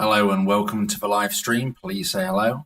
Hello and welcome to the live stream. Please say hello.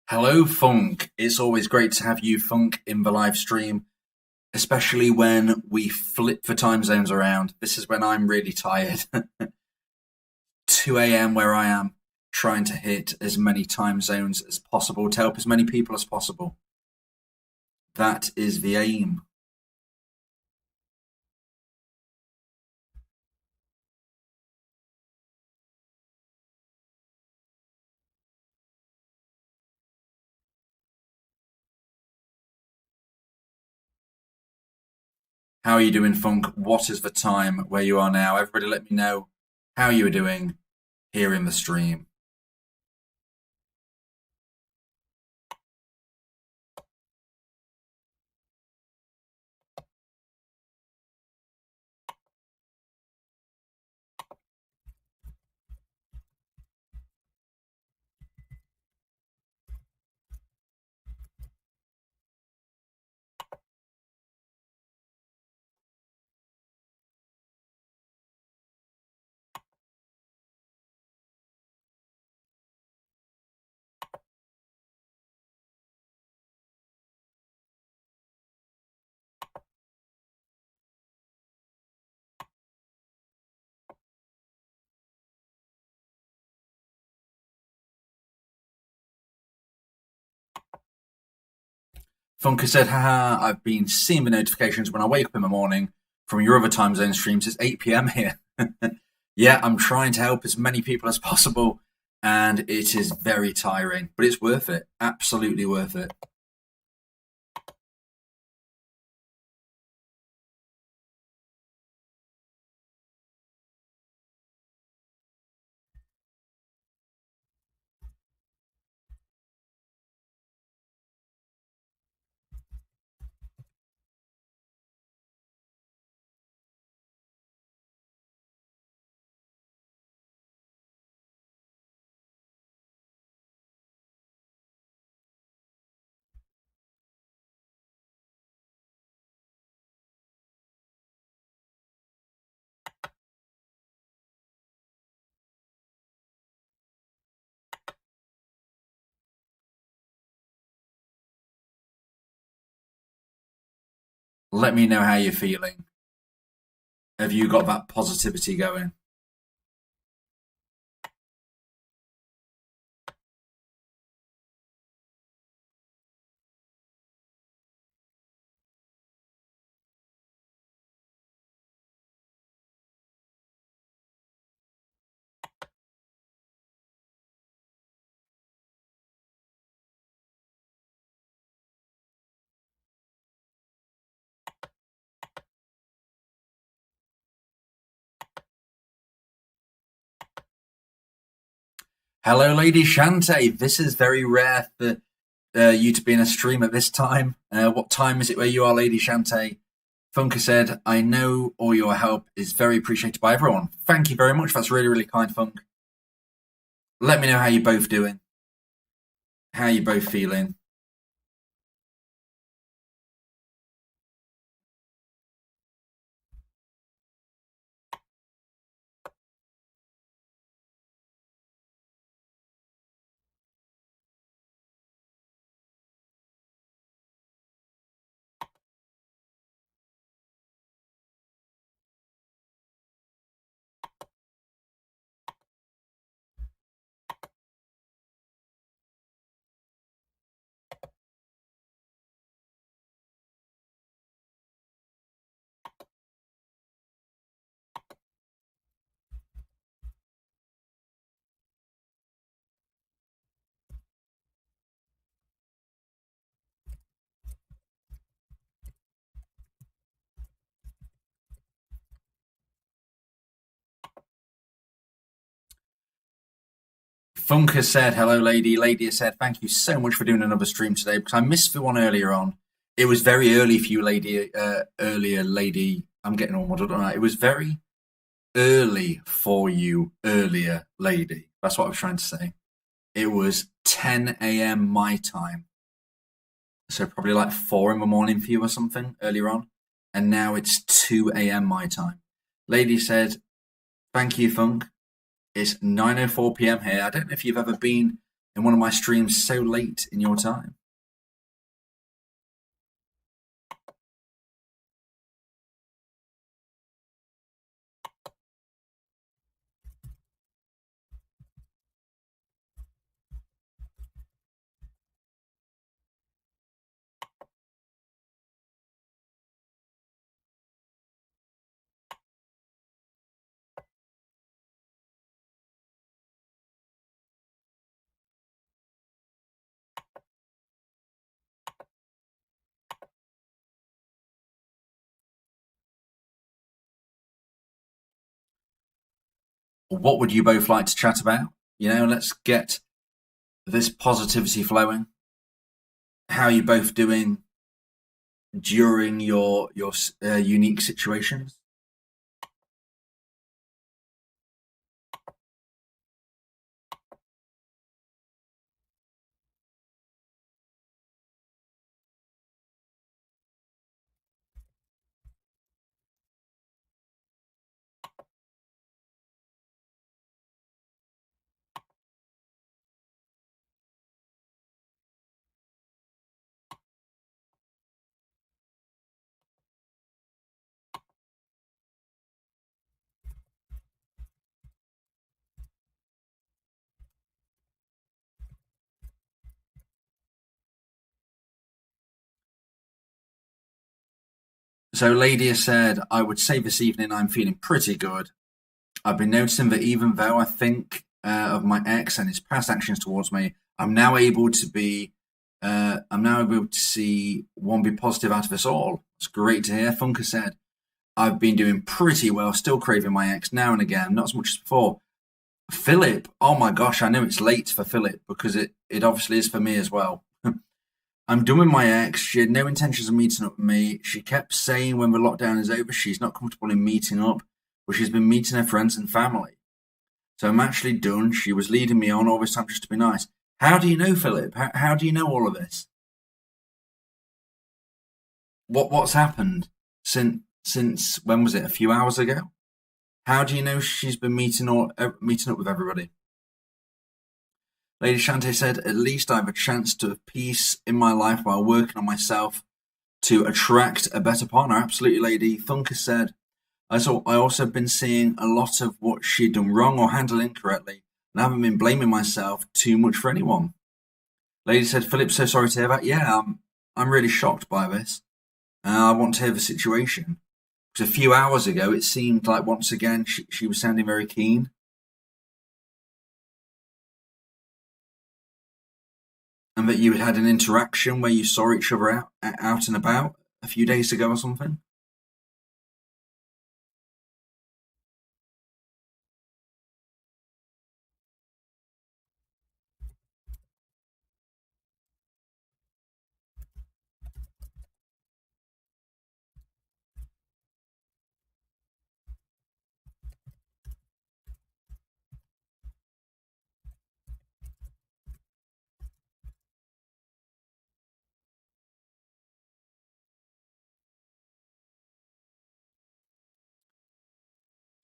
Hello, Funk. It's always great to have you, Funk, in the live stream, especially when we flip the time zones around. This is when I'm really tired. 2 a.m. where I am, trying to hit as many time zones as possible to help as many people as possible. That is the aim. How are you doing, Funk? What is the time where you are now? Everybody let me know how you are doing here in the stream. Funker said, haha, I've been seeing the notifications when I wake up in the morning from your other time zone streams. It's 8 p.m. here. Yeah, I'm trying to help as many people as possible, and it is very tiring, but it's worth it. Absolutely worth it. Let me know how you're feeling. Have you got that positivity going? Hello, Lady Shante. This is very rare for you to be in a stream at this time. What time is it where you are, Lady Shante? Funker said, I know all your help is very appreciated by everyone. Thank you very much. That's really, really kind, Funk. Let me know how you're both doing. How you both feeling? Funk has said, hello, lady. Lady has said, thank you so much for doing another stream today because I missed the one earlier on. It was very early for you, lady. Earlier, lady. I'm getting all muddled on. It was very early for you, earlier, lady. That's what I was trying to say. It was 10 a.m. my time. So probably like 4 in the morning for you or something earlier on. And now it's 2 a.m. my time. Lady said, thank you, Funk. It's 9:04 p.m. here. I don't know if you've ever been in one of my streams so late in your time. What would you both like to chat about? Let's get this positivity flowing. How are you both doing during your unique situations? So Lady has said, I would say this evening I'm feeling pretty good. I've been noticing that even though I think of my ex and his past actions towards me, I'm now able to see one be positive out of us all. It's great to hear. Funker said, I've been doing pretty well, still craving my ex now and again, not as much as before. Philip, oh my gosh, I know it's late for Philip because it obviously is for me as well. I'm done with my ex. She had no intentions of meeting up with me. She kept saying when the lockdown is over, she's not comfortable in meeting up, but she's been meeting her friends and family. So I'm actually done. She was leading me on all this time just to be nice. How do you know, Philip? How do you know all of this? What's happened since when was it? A few hours ago? How do you know she's been meeting up with everybody? Lady Shante said, at least I have a chance to have peace in my life while working on myself to attract a better partner. Absolutely, Lady. Thunker said, I also have been seeing a lot of what she'd done wrong or handled incorrectly, and I haven't been blaming myself too much for anyone. Lady said, Philip, so sorry to hear that. Yeah, I'm really shocked by this. I want to hear the situation. Because a few hours ago, it seemed like once again she was sounding very keen. And that you had an interaction where you saw each other out and about a few days ago or something?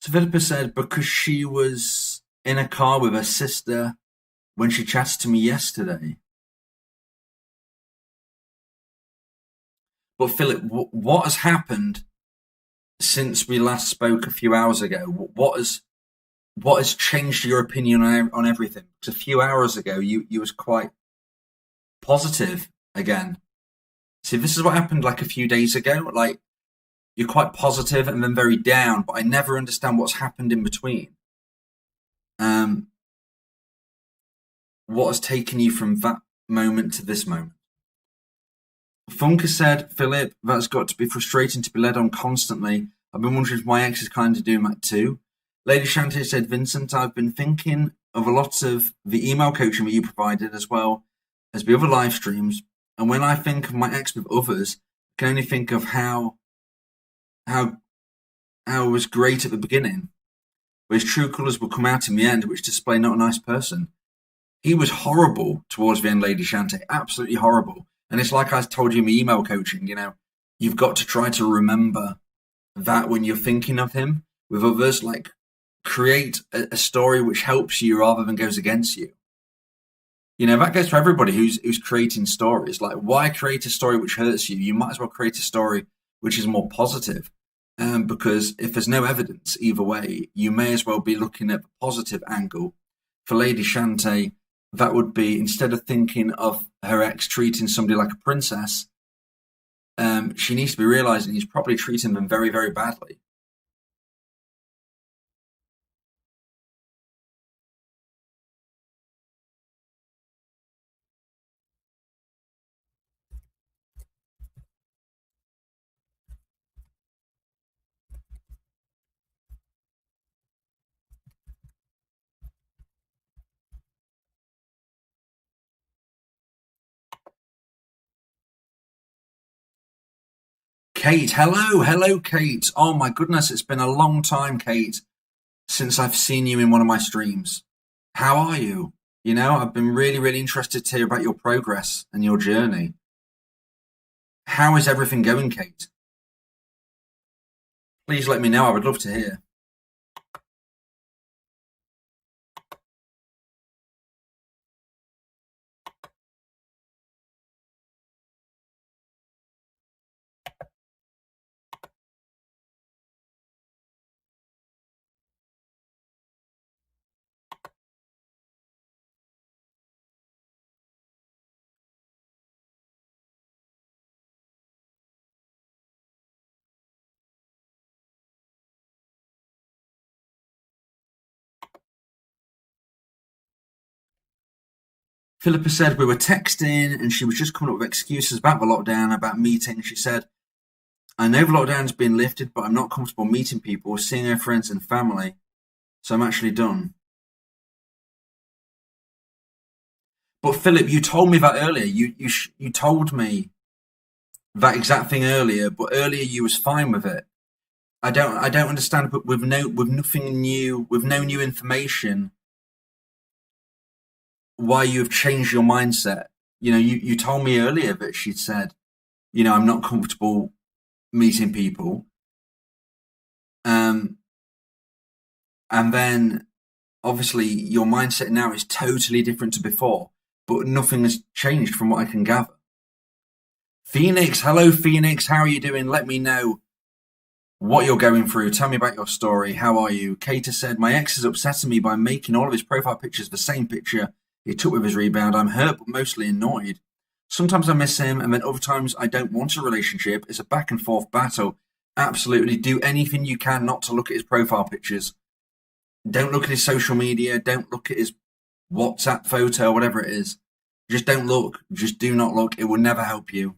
So Philippa said because she was in a car with her sister when she chatted to me yesterday. But Philip, what has happened since we last spoke a few hours ago? What has changed your opinion on everything? Because a few hours ago, you was quite positive again. See, this is what happened like a few days ago. Like you're quite positive and then very down, but I never understand what's happened in between. What has taken you from that moment to this moment? Funker said, Philip, that's got to be frustrating to be led on constantly. I've been wondering if my ex is kind of doing that too. Lady Shante said, Vincent, I've been thinking of a lot of the email coaching that you provided, as well as the other live streams. And when I think of my ex with others, I can only think of how how it was great at the beginning, where his true colours would come out in the end, which display not a nice person. He was horrible towards the end, Lady Shante, absolutely horrible. And it's like I told you in the email coaching, you've got to try to remember that when you're thinking of him with others, like create a story which helps you rather than goes against you. That goes for everybody who's creating stories. Like, why create a story which hurts you? You might as well create a story which is more positive. Because if there's no evidence either way, you may as well be looking at the positive angle. For Lady Shante, that would be, instead of thinking of her ex treating somebody like a princess, she needs to be realizing he's probably treating them very, very badly. Kate, hello, Kate. Oh my goodness, it's been a long time, Kate, since I've seen you in one of my streams. How are you? I've been really, really interested to hear about your progress and your journey. How is everything going, Kate? Please let me know. I would love to hear. Philippa said we were texting and she was just coming up with excuses about the lockdown, about meeting. She said, I know the lockdown's been lifted, but I'm not comfortable meeting people, seeing her friends and family. So I'm actually done. But Philip, you told me that earlier. You told me that exact thing earlier, but earlier you was fine with it. I don't understand. But with nothing new, with no new information, why you've changed your mindset. You told me earlier that she'd said, I'm not comfortable meeting people. And then obviously your mindset now is totally different to before, but nothing has changed from what I can gather. Phoenix, hello Phoenix, how are you doing? Let me know what you're going through. Tell me about your story. How are you? Kater said, my ex is upsetting me by making all of his profile pictures the same picture he took with his rebound. I'm hurt, but mostly annoyed. Sometimes I miss him, and then other times I don't want a relationship. It's a back and forth battle. Absolutely. Do anything you can not to look at his profile pictures. Don't look at his social media. Don't look at his WhatsApp photo, whatever it is. Just don't look. Just do not look. It will never help you.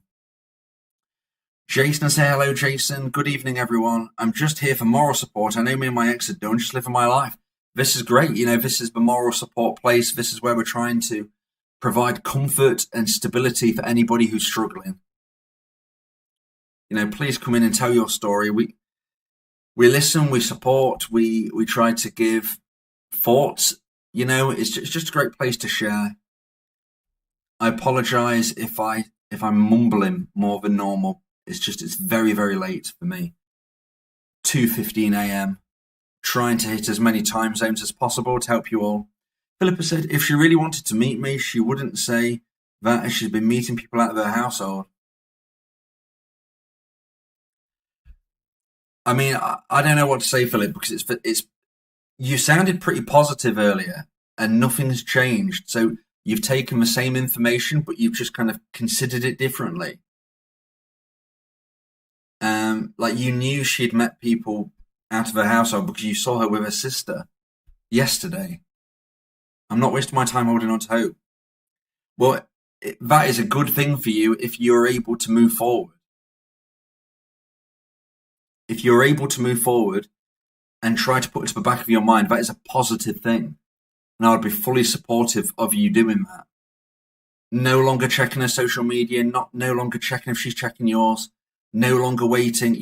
Jason, say hello, Jason. Good evening, everyone. I'm just here for moral support. I know me and my ex are done, just living my life. This is great. This is the moral support place. This is where we're trying to provide comfort and stability for anybody who's struggling. Please come in and tell your story. We listen, we support, we try to give thoughts. It's just a great place to share. I apologize if I'm mumbling more than normal. It's very, very late for me. 2:15 a.m. Trying to hit as many time zones as possible to help you all. Philippa said, if she really wanted to meet me, she wouldn't say that as she's been meeting people out of her household. I mean, I don't know what to say, Philip, because it's you sounded pretty positive earlier and nothing's changed. So you've taken the same information, but you've just kind of considered it differently. Like you knew she'd met people out of her household because you saw her with her sister yesterday. I'm not wasting my time holding on to hope. Well, that is a good thing for you if you're able to move forward. If you're able to move forward and try to put it to the back of your mind, that is a positive thing. and I would be fully supportive of you doing that. No longer checking her social media, no longer checking if she's checking yours, no longer waiting.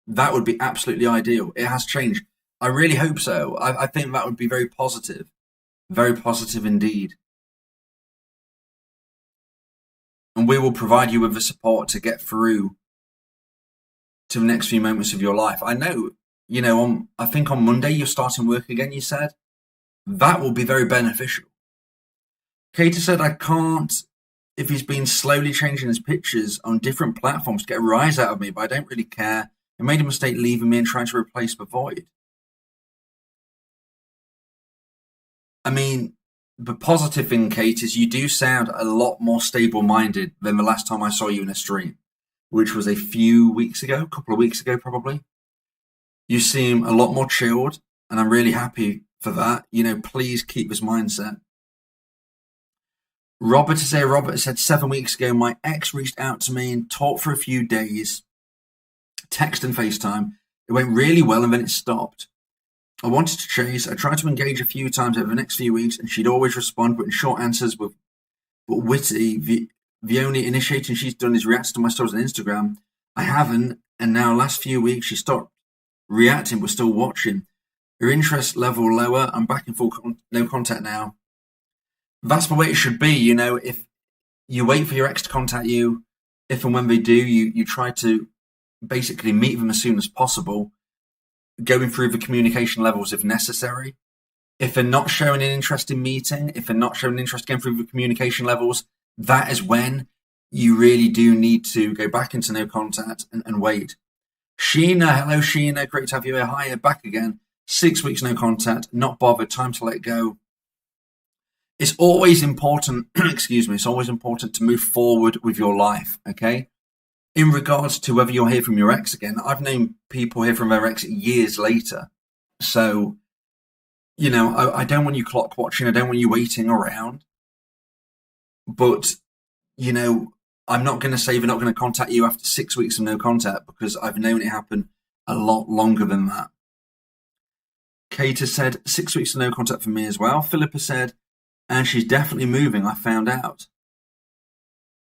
That would be absolutely ideal. It has changed. I really hope so. I think that would be very positive indeed. And we will provide you with the support to get through to the next few moments of your life. I know, I think on Monday you're starting work again, you said. That will be very beneficial. Katie said, I can't, if he's been slowly changing his pictures on different platforms to get a rise out of me, but I don't really care. He made a mistake leaving me and trying to replace the void. I mean, the positive thing, Kate, is you do sound a lot more stable-minded than the last time I saw you in a stream, which was a couple of weeks ago probably. You seem a lot more chilled, and I'm really happy for that. Please keep this mindset. Robert said 7 weeks ago, my ex reached out to me and talked for a few days, text and FaceTime. It went really well and then it stopped. I wanted to chase. I tried to engage a few times over the next few weeks and she'd always respond, but in short answers, but witty. The only initiating she's done is react to my stories on Instagram. I haven't, and now last few weeks she stopped reacting but still watching. Her interest level lower. I'm back in full no contact now. That's the way it should be. If you wait for your ex to contact you, if and when they do, you try to basically meet them as soon as possible, going through the communication levels if necessary. If they're not showing an interest in meeting, if they're not showing an interest going through the communication levels, that is when you really do need to go back into no contact and wait. Sheena, hello Sheena, great to have you here. Hi, back again. 6 weeks no contact, not bothered, time to let go. It's always important, it's always important to move forward with your life, okay? In regards to whether you'll hear from your ex again, I've known people hear from their ex years later. So, I don't want you clock watching, I don't want you waiting around. But, I'm not going to say they're not going to contact you after 6 weeks of no contact because I've known it happen a lot longer than that. Kate has said 6 weeks of no contact for me as well. Philippa said, and she's definitely moving, I found out.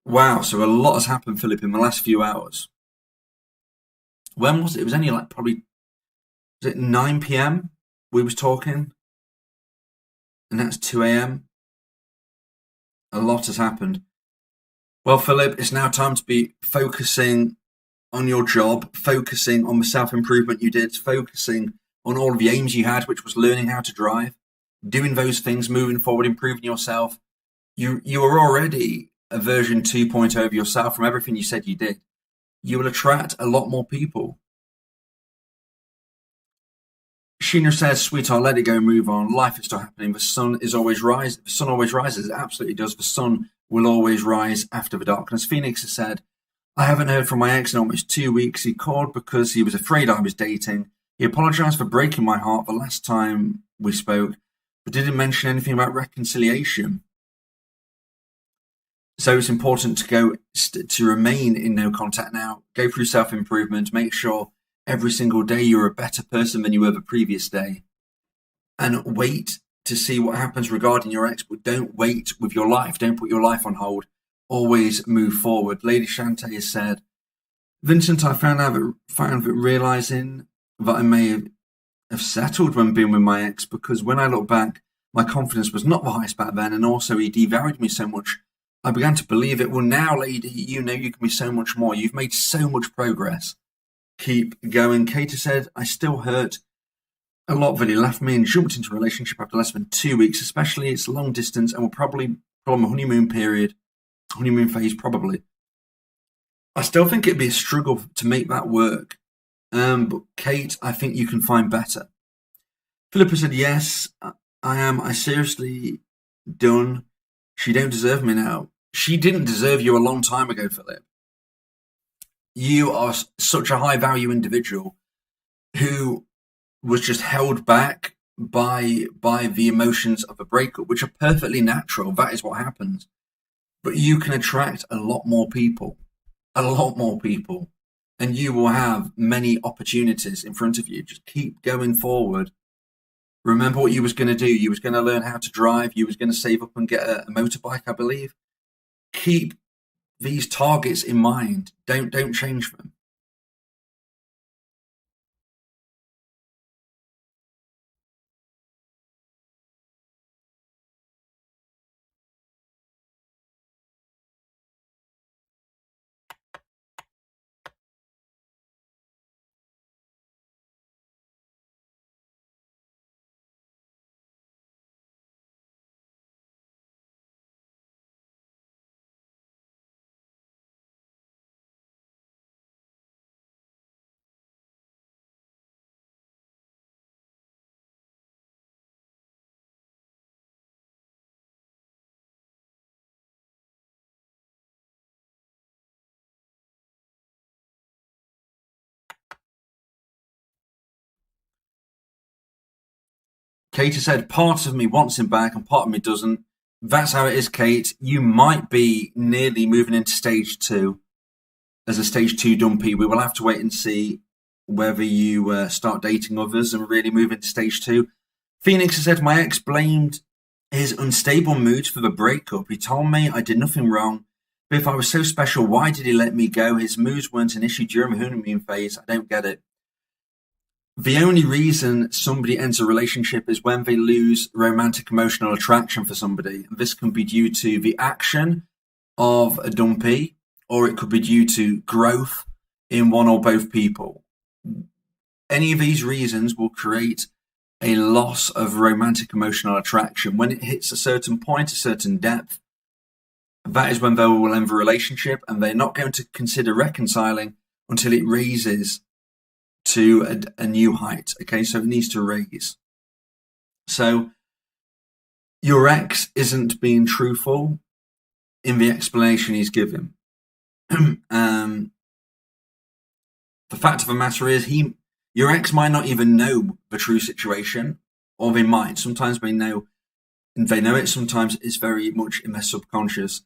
Wow, so a lot has happened, Philip, in the last few hours. When was it? It was only was it 9 p.m. we was talking? And that's 2 a.m. A lot has happened. Well, Philip, it's now time to be focusing on your job, focusing on the self-improvement you did, focusing on all of the aims you had, which was learning how to drive, doing those things, moving forward, improving yourself. You are already a version 2.0 of yourself from everything you said you did. You will attract a lot more people. Sheena says, sweetheart, let it go, move on. Life is still happening. The sun always rises. It absolutely does. The sun will always rise after the darkness. Phoenix has said, I haven't heard from my ex in almost 2 weeks. He called because he was afraid I was dating. He apologized for breaking my heart the last time we spoke, but didn't mention anything about reconciliation. So it's important to remain in no contact now, go through self-improvement, make sure every single day you're a better person than you were the previous day, and wait to see what happens regarding your ex, but don't wait with your life. Don't put your life on hold. Always move forward. Lady Shante has said, Vincent, I found that realizing that I may have settled when being with my ex, because when I look back, my confidence was not the highest back then, and also he devalued me so much. I began to believe it. Well, now, lady, you know you can be so much more. You've made so much progress. Keep going. Katie said, I still hurt a lot that he left me and jumped into a relationship after less than 2 weeks, especially it's long distance and will probably from a honeymoon phase, probably. I still think it'd be a struggle to make that work. But Kate, I think you can find better. Philippa said, yes, I am. I seriously done. She don't deserve me now. She didn't deserve you a long time ago, Philip. You are such a high value individual who was just held back by the emotions of a breakup, which are perfectly natural. That is what happens. But you can attract a lot more people, and you will have many opportunities in front of you. Just keep going forward. Remember what you was going to do. You was going to learn how to drive. You was going to save up and get a motorbike, I believe. Keep these targets in mind. Don't change them. Kate said, part of me wants him back and part of me doesn't. That's how it is, Kate. You might be nearly moving into stage 2 as a stage 2 dumpy. We will have to wait and see whether you start dating others and really move into stage 2. Phoenix said, my ex blamed his unstable mood for the breakup. He told me I did nothing wrong, but if I was so special, why did he let me go? His moods weren't an issue during the honeymoon phase. I don't get it. The only reason somebody ends a relationship is when they lose romantic emotional attraction for somebody. This can be due to the action of a dumpy, or it could be due to growth in one or both people. Any of these reasons will create a loss of romantic emotional attraction. When it hits a certain point, a certain depth, that is when they will end the relationship, and they're not going to consider reconciling until it raises to a new height. Okay, so it needs to raise. So your ex isn't being truthful in the explanation he's given. The fact of the matter is, your ex might not even know the true situation, or they might. Sometimes they know it. Sometimes it's very much in their subconscious.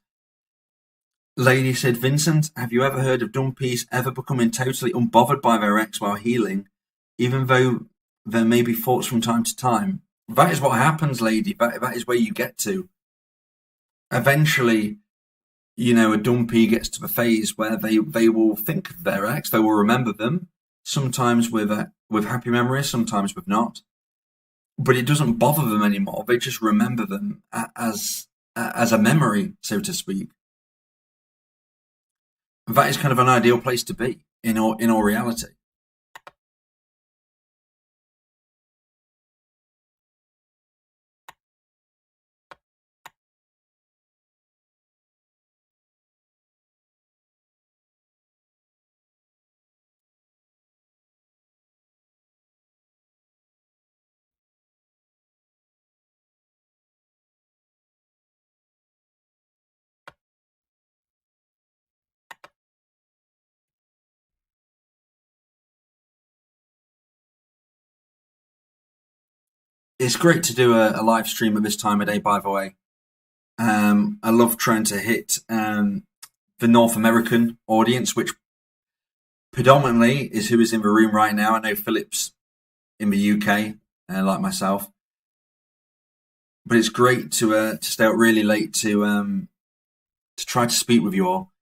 Lady said, Vincent, have you ever heard of dumpies ever becoming totally unbothered by their ex while healing, even though there may be thoughts from time to time? That is what happens, lady. That is where you get to. Eventually, a dumpy gets to the phase where they will think of their ex, they will remember them, sometimes with happy memories, sometimes with not. But it doesn't bother them anymore. They just remember them as a memory, so to speak. That is kind of an ideal place to be in all reality. It's great to do a live stream at this time of day, by the way. I love trying to hit the North American audience, which predominantly is who is in the room right now. I know Philip's in the UK, like myself. But it's great to stay out really late to try to speak with you all.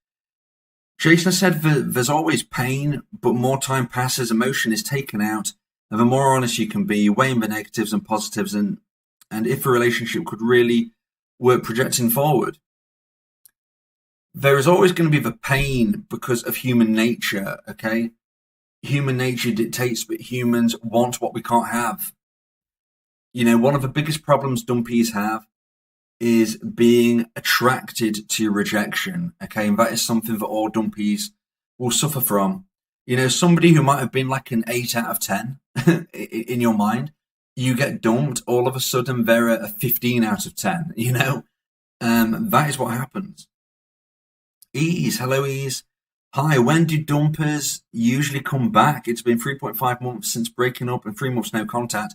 Jason said that there's always pain, but more time passes, emotion is taken out, and the more honest you can be, weighing the negatives and positives, and if a relationship could really work projecting forward. There is always going to be the pain because of human nature, okay? Human nature dictates that humans want what we can't have. One of the biggest problems dumpies have is being attracted to rejection, okay? And that is something that all dumpies will suffer from. Somebody who might have been like an 8 out of 10 in your mind, you get dumped, all of a sudden they're a 15 out of 10, that is what happens. Ease, hello Ease. Hi, when do dumpers usually come back? It's been 3.5 months since breaking up and 3 months no contact.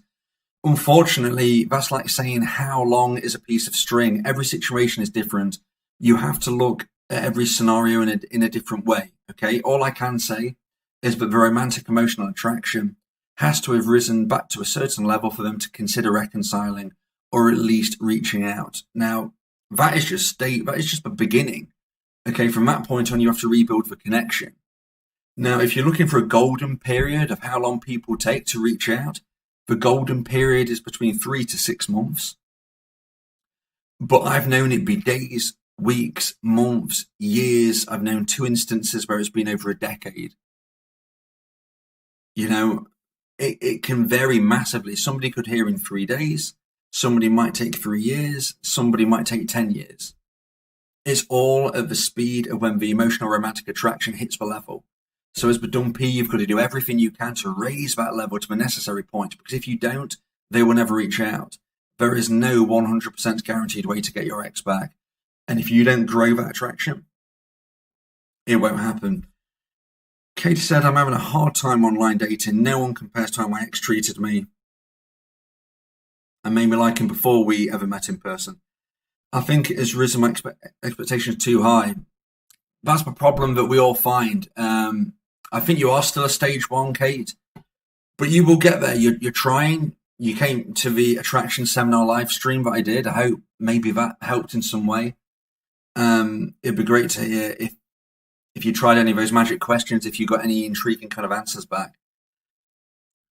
Unfortunately, that's like saying how long is a piece of string. Every situation is different. You have to look at every scenario in a different way, okay? All I can say is that the romantic emotional attraction has to have risen back to a certain level for them to consider reconciling or at least reaching out. Now, that is just the beginning. Okay, from that point on, you have to rebuild the connection. Now, if you're looking for a golden period of how long people take to reach out, the golden period is between 3 to 6 months. But I've known it be days, weeks, months, years. I've known 2 instances where it's been over a decade. You know, it can vary massively. Somebody could hear in 3 days. Somebody might take 3 years. Somebody might take 10 years. It's all at the speed of when the emotional romantic attraction hits the level. So as the dumpy, you've got to do everything you can to raise that level to the necessary point, because if you don't, they will never reach out. There is no 100% guaranteed way to get your ex back. And if you don't grow that attraction, it won't happen. Katie said, I'm having a hard time online dating. No one compares to how my ex treated me and made me like him before we ever met in person. I think it has risen my expectations too high. That's the problem that we all find. I think you are still a stage 1, Kate, but you will get there. You're trying. You came to the attraction seminar live stream that I did. I hope maybe that helped in some way. It'd be great to hear if you tried any of those magic questions, if you got any intriguing kind of answers back.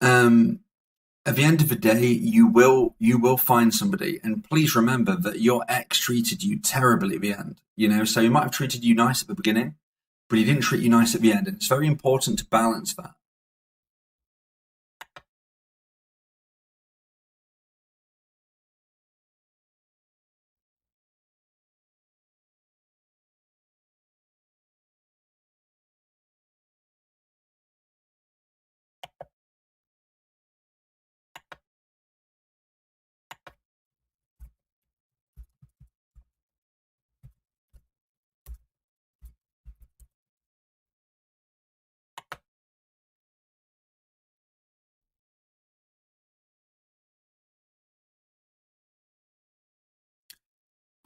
At the end of the day, you will find somebody, and please remember that your ex treated you terribly at the end. So he might have treated you nice at the beginning, but he didn't treat you nice at the end, and it's very important to balance that.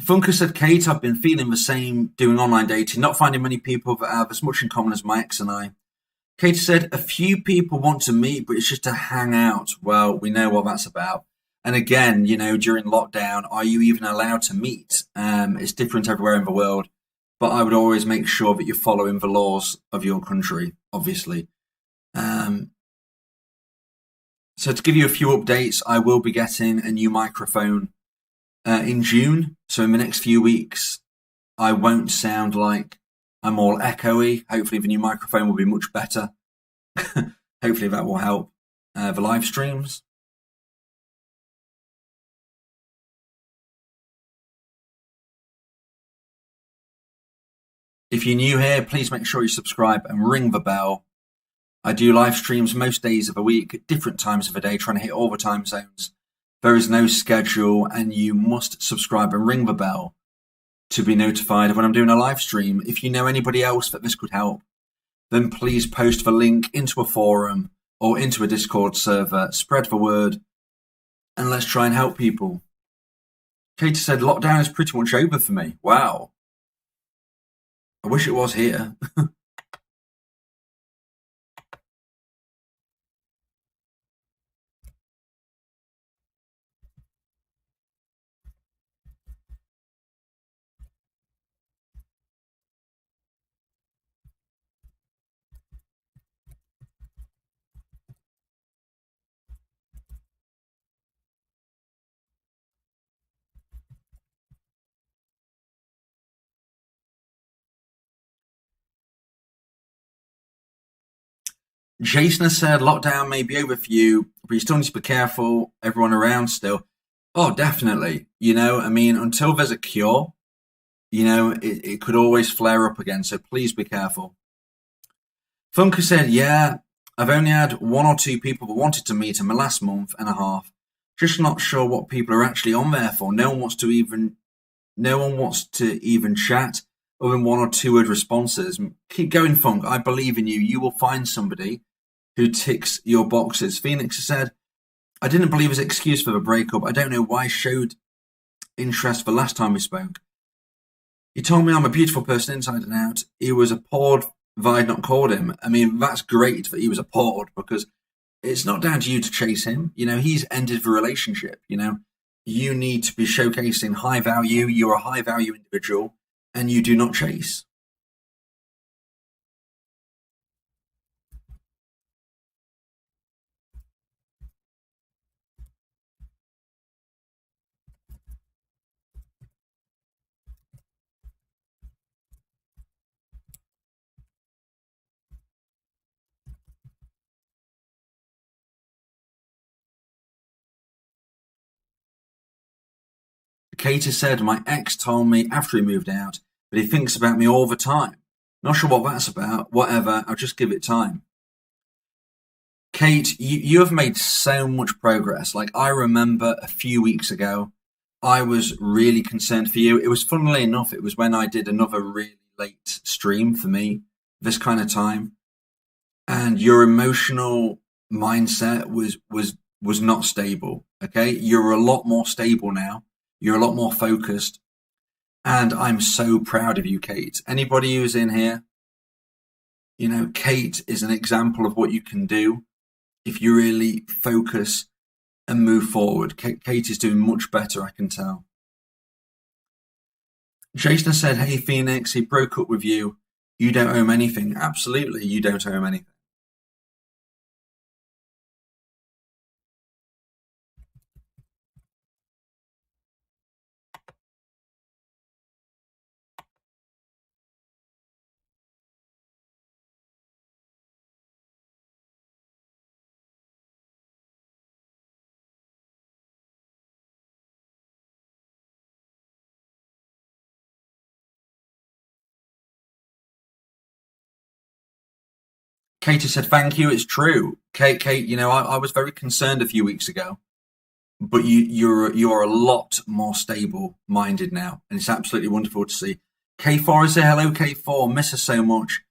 Funker said, Kate, I've been feeling the same doing online dating, not finding many people that have as much in common as my ex and I. Kate said, a few people want to meet, but it's just to hang out. Well, we know what that's about. And again, during lockdown, are you even allowed to meet? It's different everywhere in the world, but I would always make sure that you're following the laws of your country, obviously. So to give you a few updates, I will be getting a new microphone in June. So in the next few weeks, I won't sound like I'm all echoey. Hopefully the new microphone will be much better. Hopefully that will help the live streams. If you're new here, please make sure you subscribe and ring the bell. I do live streams most days of the week at different times of the day, trying to hit all the time zones. There is no schedule, and you must subscribe and ring the bell to be notified of when I'm doing a live stream. If you know anybody else that this could help, then please post the link into a forum or into a Discord server, spread the word, and let's try and help people. Katie said, lockdown is pretty much over for me. Wow. I wish it was here. Jason has said lockdown may be over for you, but you still need to be careful. Everyone around still. Oh, definitely. Until there's a cure, it could always flare up again. So please be careful. Funker said, yeah, I've only had 1 or 2 people that wanted to meet in the last month and a half. Just not sure what people are actually on there for. No one wants to even chat other than 1 or 2 word responses. Keep going, Funk. I believe in you. You will find somebody who ticks your boxes. Phoenix said, I didn't believe his excuse for the breakup. I don't know why he showed interest the last time we spoke. He told me I'm a beautiful person inside and out. He was appalled that I'd not called him. I mean, that's great that he was appalled, because It's not down to you to chase him. He's ended the relationship. You need to be showcasing high value. You're a high value individual and you do not chase. Katie said, my ex told me after he moved out, but he thinks about me all the time. Not sure what that's about. Whatever, I'll just give it time. Kate, you have made so much progress. Like, I remember a few weeks ago, I was really concerned for you. It was, funnily enough, it was when I did another really late stream for me, this kind of time. And your emotional mindset was not stable. Okay. You're a lot more stable now. You're a lot more focused. And I'm so proud of you, Kate. Anybody who's in here, Kate is an example of what you can do if you really focus and move forward. Kate is doing much better, I can tell. Jason said, hey, Phoenix, he broke up with you. You don't owe him anything. Absolutely, you don't owe him anything. Katie said, thank you. It's true. Kate, I was very concerned a few weeks ago, but you're a lot more stable minded now. And it's absolutely wonderful to see. K4 is here. Hello, K4. Miss us so much.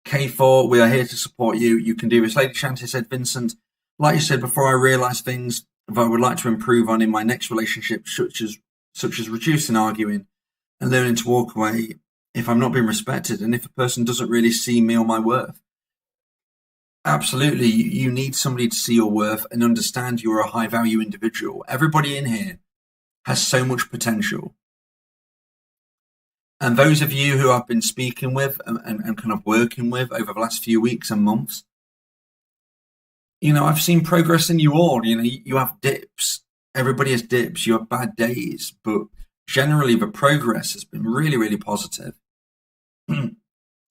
K4, we are here to support you. You can do this. Lady Shanty said, Vincent, like you said before, I realised things that I would like to improve on in my next relationship, such as reducing arguing and learning to walk away if I'm not being respected and if a person doesn't really see me or my worth. Absolutely. You need somebody to see your worth and understand you're a high value individual. Everybody in here has so much potential. And those of you who I've been speaking with and kind of working with over the last few weeks and months, I've seen progress in you all. You have dips. Everybody has dips. You have bad days. But generally, the progress has been really, really positive. And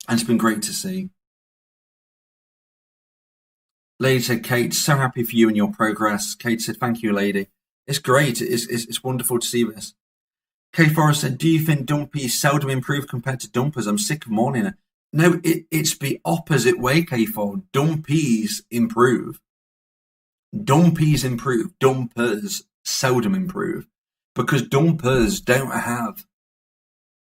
it's been great to see. Lady said, Kate, so happy for you and your progress. Kate said, thank you, lady. It's great. It's wonderful to see this. Kate Forrest said, do you think dumpies seldom improve compared to dumpers? I'm sick of mourning it. No, it's the opposite way, K4. Dumpies improve. Dumpies improve. Dumpers seldom improve because dumpers don't have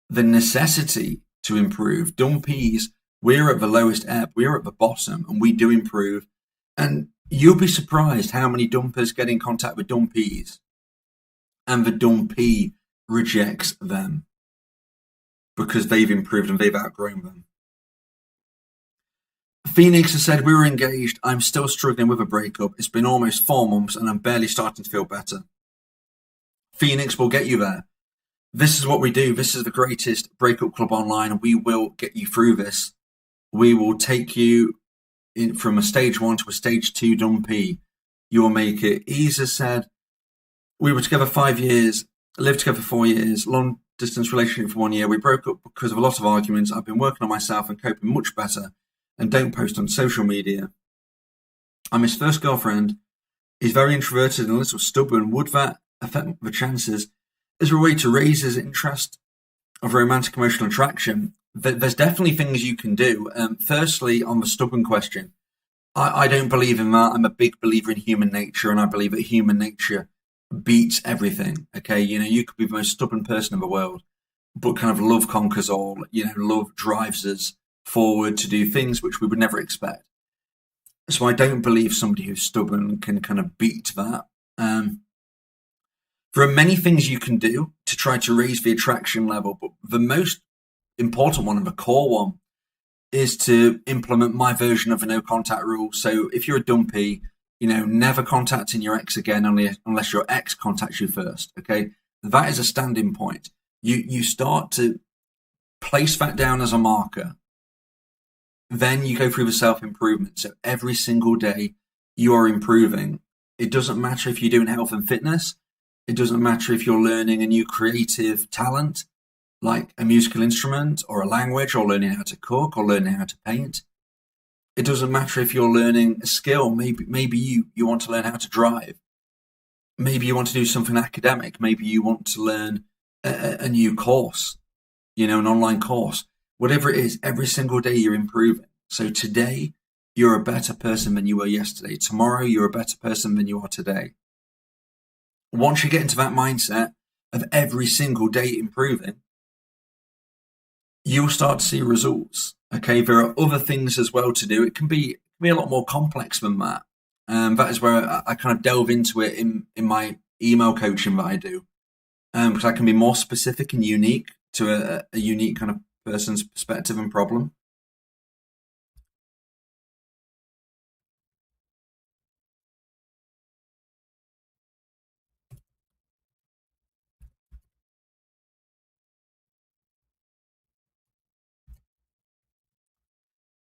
the necessity to improve. Dumpies, we're at the lowest ebb. We're at the bottom and we do improve. And you'll be surprised how many dumpers get in contact with dumpies and the dumpy rejects them because they've improved and they've outgrown them. Phoenix has said, we were engaged. I'm still struggling with a breakup. It's been almost 4 months and I'm barely starting to feel better. Phoenix will get you there. This is what we do. This is the greatest breakup club online. We will get you through this. We will take you from a stage 1 to a stage 2 dumpy. You'll make it. Isa said, we were together 5 years, lived together 4 years, long distance relationship for 1 year. We broke up because of a lot of arguments. I've been working on myself and coping much better and don't post on social media. I'm his first girlfriend. He's very introverted and a little stubborn. Would that affect the chances? Is there a way to raise his interest of romantic emotional attraction? There's definitely things you can do. Firstly, on the stubborn question, I don't believe in that. I'm a big believer in human nature, and I believe that human nature beats everything. Okay, you could be the most stubborn person in the world, but kind of love conquers all. Love drives us forward to do things which we would never expect. So I don't believe somebody who's stubborn can kind of beat that. There are many things you can do to try to raise the attraction level, but the most important one and the core one is to implement my version of a no contact rule. So if you're a dumpy, never contacting your ex again unless your ex contacts you first. Okay, that is a standing point. You start to place that down as a marker. Then you go through the self improvement. So every single day you are improving. It doesn't matter if you're doing health and fitness. It doesn't matter if you're learning a new creative talent, like a musical instrument or a language, or learning how to cook or learning how to paint. It doesn't matter if you're learning a skill. Maybe you want to learn how to drive. Maybe you want to do something academic. Maybe you want to learn a new course, an online course. Whatever it is, every single day you're improving. So today, you're a better person than you were yesterday. Tomorrow, you're a better person than you are today. Once you get into that mindset of every single day improving, you'll start to see results. Okay, there are other things as well to do. It can be a lot more complex than that. That is where I kind of delve into it in my email coaching that I do, because I can be more specific and unique to a unique kind of person's perspective and problem.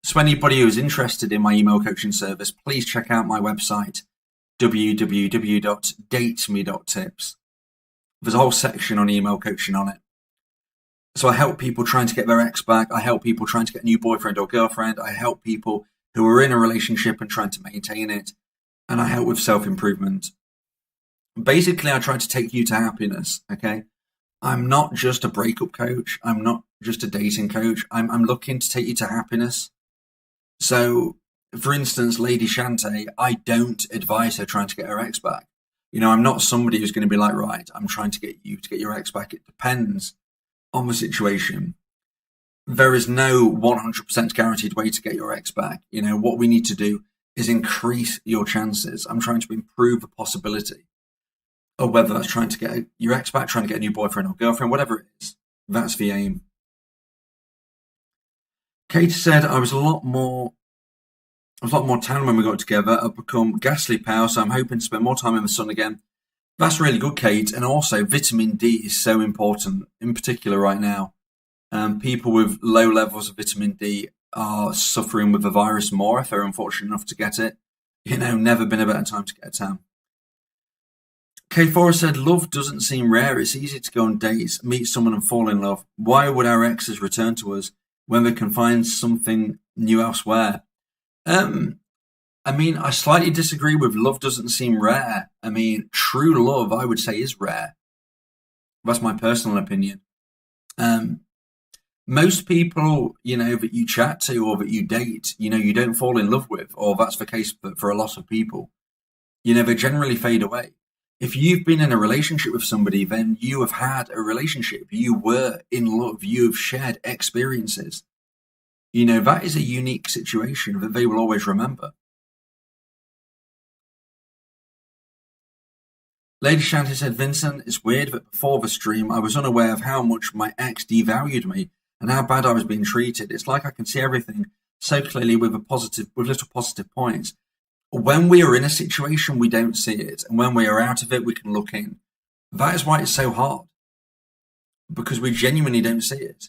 So anybody who is interested in my email coaching service, please check out my website, www.dateme.tips. There's a whole section on email coaching on it. So I help people trying to get their ex back. I help people trying to get a new boyfriend or girlfriend. I help people who are in a relationship and trying to maintain it. And I help with self-improvement. Basically, I try to take you to happiness, okay? I'm not just a breakup coach. I'm not just a dating coach. I'm looking to take you to happiness. So, for instance, Lady Shante, I don't advise her trying to get her ex back. I'm not somebody who's going to be like, right, I'm trying to get you to get your ex back. It depends on the situation. There is no 100% guaranteed way to get your ex back. What we need to do is increase your chances. I'm trying to improve the possibility, or whether that's trying to get your ex back, trying to get a new boyfriend or girlfriend, whatever it is. That's the aim. Kate said, I was a lot more tan when we got together. I've become ghastly pale, so I'm hoping to spend more time in the sun again. That's really good, Kate. And also, vitamin D is so important, in particular right now. People with low levels of vitamin D are suffering with the virus more if they're unfortunate enough to get it. Never been a better time to get a tan. K4 said, love doesn't seem rare. It's easy to go on dates, meet someone and fall in love. Why would our exes return to us when they can find something new elsewhere? I slightly disagree with love doesn't seem rare. True love, I would say, is rare. That's my personal opinion. Most people, that you chat to or that you date, you don't fall in love with, or that's the case for a lot of people. They generally fade away. If you've been in a relationship with somebody, then you have had a relationship. You were in love. You have shared experiences. That is a unique situation that they will always remember. Lady Shanty said, Vincent, it's weird that before the stream I was unaware of how much my ex devalued me and how bad I was being treated. It's like I can see everything so clearly with little positive points. When we are in a situation, we don't see it. And when we are out of it, we can look in. That is why it's so hard. Because we genuinely don't see it.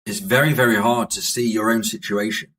It's very, very hard to see your own situation.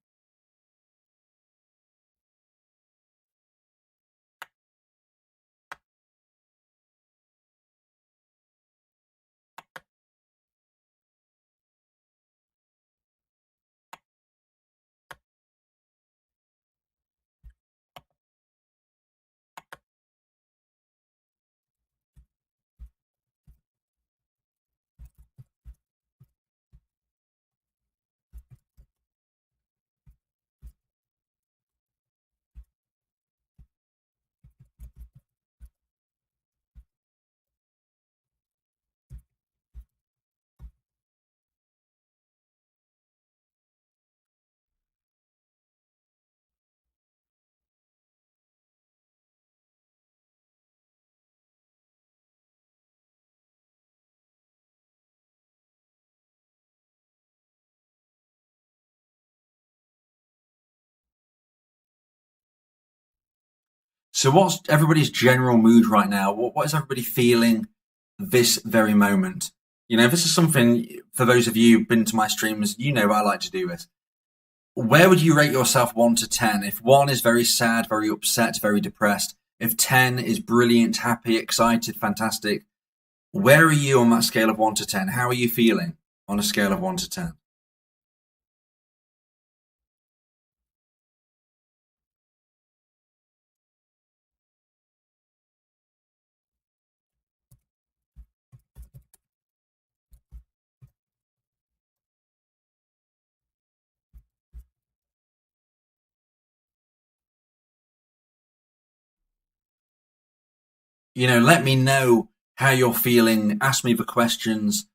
So what's everybody's general mood right now? What is everybody feeling this very moment? This is something for those of you who've been to my streams, I like to do this. Where would you rate yourself 1 to 10? If 1 is very sad, very upset, very depressed, if 10 is brilliant, happy, excited, fantastic, where are you on that scale of 1 to 10? How are you feeling on a scale of 1 to 10? Let me know how you're feeling. Ask me the questions.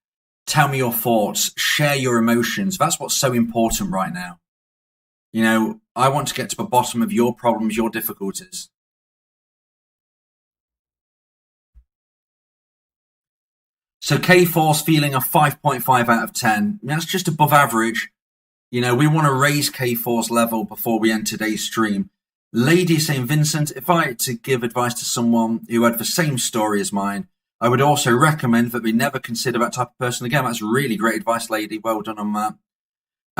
Tell me your thoughts. Share your emotions. That's what's so important right now. I want to get to the bottom of your problems, your difficulties. So K4's feeling a 5.5 out of 10. That's just above average. We want to raise K4's level before we end today's stream. Lady St. Vincent, if I had to give advice to someone who had the same story as mine, I would also recommend that they never consider that type of person again. That's really great advice, lady. Well done on that.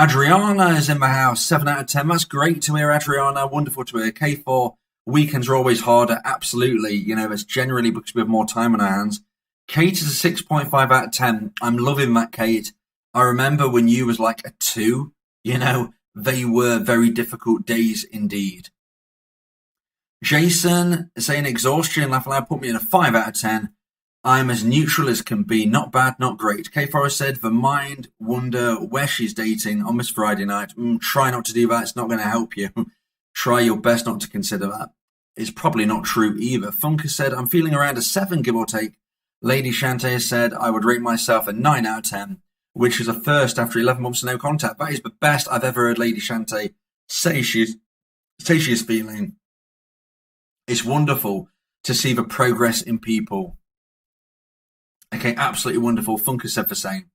Adriana is in the house, 7 out of 10. That's great to hear, Adriana. Wonderful to hear. K4, weekends are always harder. Absolutely. That's generally because we have more time on our hands. Kate is a 6.5 out of 10. I'm loving that, Kate. I remember when you was like a 2, they were very difficult days indeed. Jason is saying exhaustion, laugh aloud, put me in a 5 out of 10. I'm as neutral as can be, not bad, not great. K Forrest said, the mind wonder where she's dating on this Friday night. Try not to do that, it's not going to help you. Try your best not to consider that. It's probably not true either. Funker said, I'm feeling around a 7, give or take. Lady Shante said, I would rate myself a 9 out of 10, which is a first after 11 months of no contact. That is the best I've ever heard Lady Shante say she's feeling. It's wonderful to see the progress in people. Okay, absolutely wonderful. Funker said the same.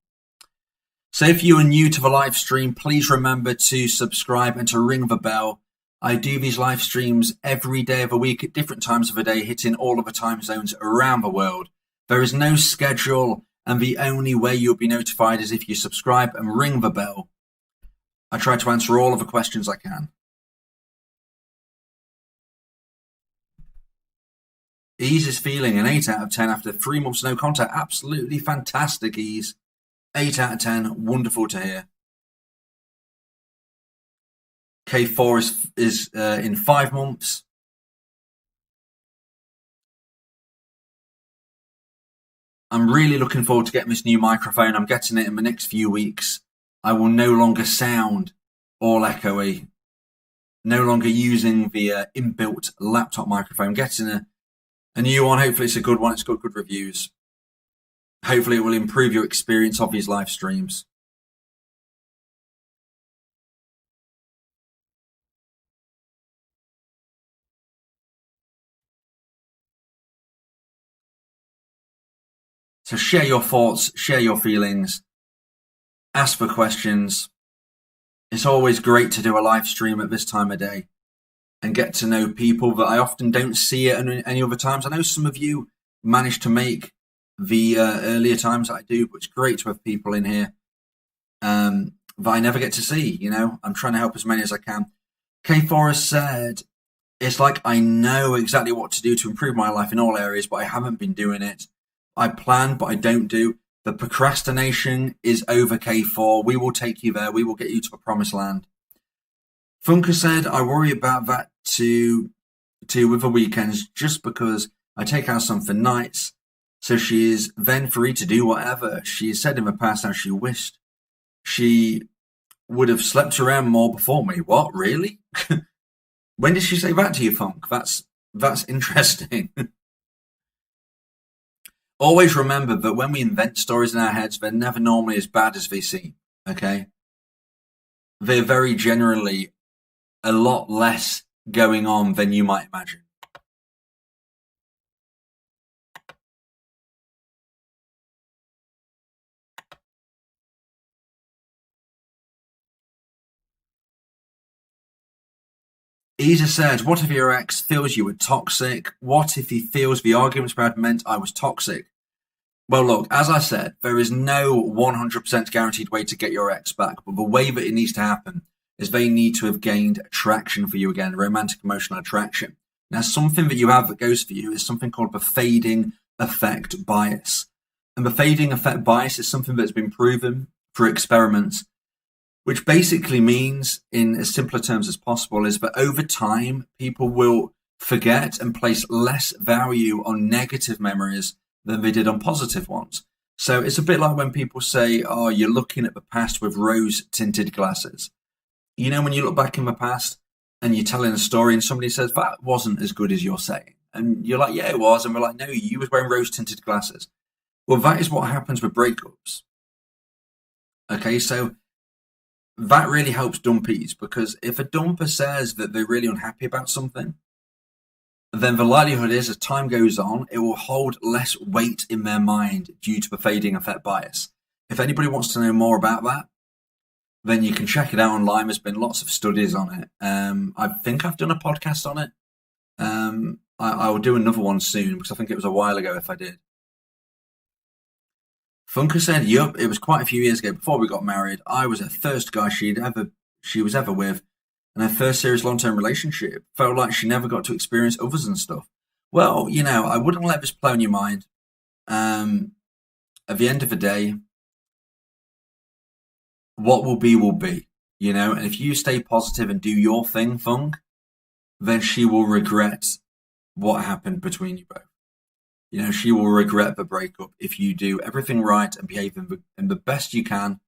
So if you are new to the live stream, please remember to subscribe and to ring the bell. I do these live streams every day of the week at different times of the day, hitting all of the time zones around the world. There is no schedule, and the only way you'll be notified is if you subscribe and ring the bell. I try to answer all of the questions I can. Ease is feeling an 8 out of 10 after 3 months no contact. Absolutely fantastic, Ease. 8 out of 10. Wonderful to hear. K4 is in 5 months. I'm really looking forward to getting this new microphone. I'm getting it in the next few weeks. I will no longer sound all echoey. No longer using the inbuilt laptop microphone. Getting a new one. Hopefully it's a good one. It's got good reviews. Hopefully it will improve your experience of these live streams. So share your thoughts, share your feelings, ask for questions. It's always great to do a live stream at this time of day and get to know people that I often don't see at any other times. I know some of you manage to make the earlier times I do, but it's great to have people in here that I never get to see. I'm trying to help as many as I can. K Forrest said, it's like I know exactly what to do to improve my life in all areas, but I haven't been doing it. I plan, but I don't do. The procrastination is over, K4. We will take you there. We will get you to a promised land. Funker said, I worry about that too with the weekends just because I take out some for nights. So she is then free to do whatever. She has said in the past how she wished she would have slept around more before me. What, really? When did she say that to you, Funk? That's interesting. Always remember that when we invent stories in our heads, they're never normally as bad as they seem, okay? They're very generally a lot less going on than you might imagine. Isa said, what if your ex feels you were toxic? What if he feels the arguments we had meant I was toxic? Well, look, as I said, there is no 100% guaranteed way to get your ex back, but the way that it needs to happen is they need to have gained attraction for you again, romantic emotional attraction. Now, something that you have that goes for you is something called the fading effect bias. And the fading effect bias is something that's been proven through experiments, which basically means, in as simpler terms as possible, is that over time, people will forget and place less value on negative memories than they did on positive ones. So it's a bit like when people say, oh, you're looking at the past with rose-tinted glasses. You know, when you look back in the past and you're telling a story and somebody says, that wasn't as good as you're saying. And you're like, yeah, it was. And we're like, no, you was wearing rose-tinted glasses. Well, that is what happens with breakups. Okay, so that really helps dumpies, because if a dumper says that they're really unhappy about something, then the likelihood is as time goes on, it will hold less weight in their mind due to the fading effect bias. If anybody wants to know more about that, then you can check it out online. There's been lots of studies on it. I think I've done a podcast on it. I will do another one soon, because I think it was a while ago if I did. Funker said, yup, it was quite a few years ago before we got married. I was the first guy she was ever with, and her first serious long-term relationship. Felt like she never got to experience others and stuff. Well, you know, I wouldn't let this play on your mind. At the end of the day, what will be, you know, and if you stay positive and do your thing, Funk, then she will regret what happened between you both. You know, she will regret the breakup if you do everything right and behave in the best you can.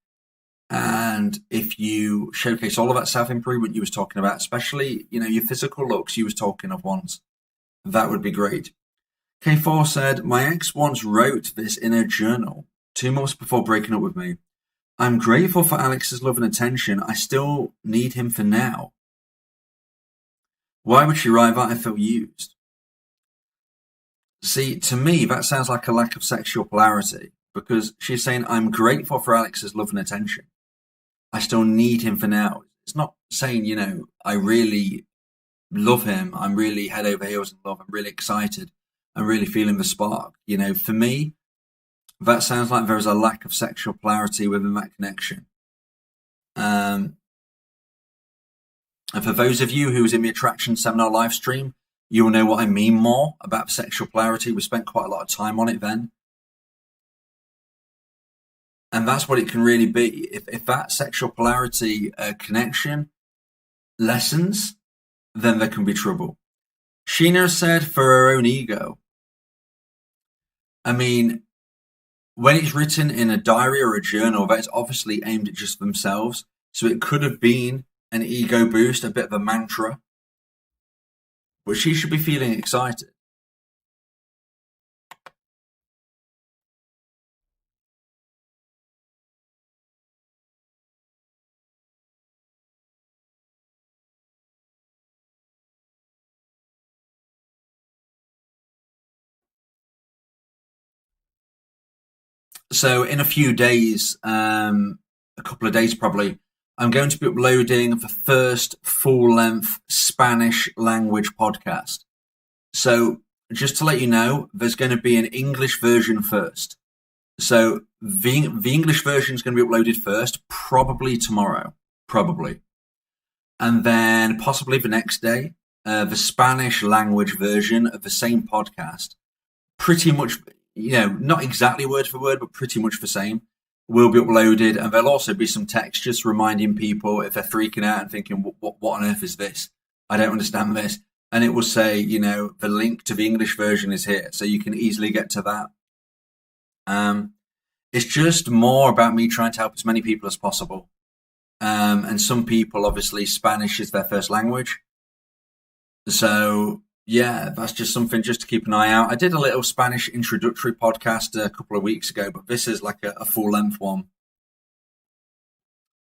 And if you showcase all of that self-improvement you was talking about, especially, you know, your physical looks you was talking of once, that would be great. K4 said, my ex once wrote this in her journal 2 months before breaking up with me. I'm grateful for Alex's love and attention. I still need him for now. Why would she write that? I feel used. See, to me, that sounds like a lack of sexual polarity, because she's saying, I'm grateful for Alex's love and attention. I still need him for now. It's not saying, you know, I really love him. I'm really head over heels in love. I'm really excited. I'm really feeling the spark. You know, for me, that sounds like there's a lack of sexual polarity within that connection. And for those of you who was in the Attraction Seminar live stream, you will know what I mean more about sexual polarity. We spent quite a lot of time on it then. And that's what it can really be. If that sexual polarity connection lessens, then there can be trouble. Sheena said, for her own ego. I mean, when it's written in a diary or a journal, that's obviously aimed at just themselves. So it could have been an ego boost, a bit of a mantra. But she should be feeling excited. So in a few days, a couple of days probably, I'm going to be uploading the first full-length Spanish language podcast. So just to let you know, there's going to be an English version first. So the English version is going to be uploaded first, probably tomorrow, probably. And then possibly the next day, the Spanish language version of the same podcast, pretty much, you know, not exactly word for word, but pretty much the same, will be uploaded. And there'll also be some text just reminding people if they're freaking out and thinking, what on earth is this? I don't understand this. And it will say, you know, the link to the English version is here. So you can easily get to that. It's just more about me trying to help as many people as possible. And some people, obviously, Spanish is their first language. So, yeah, that's just something just to keep an eye out. I did a little Spanish introductory podcast a couple of weeks ago, but this is like a full-length one.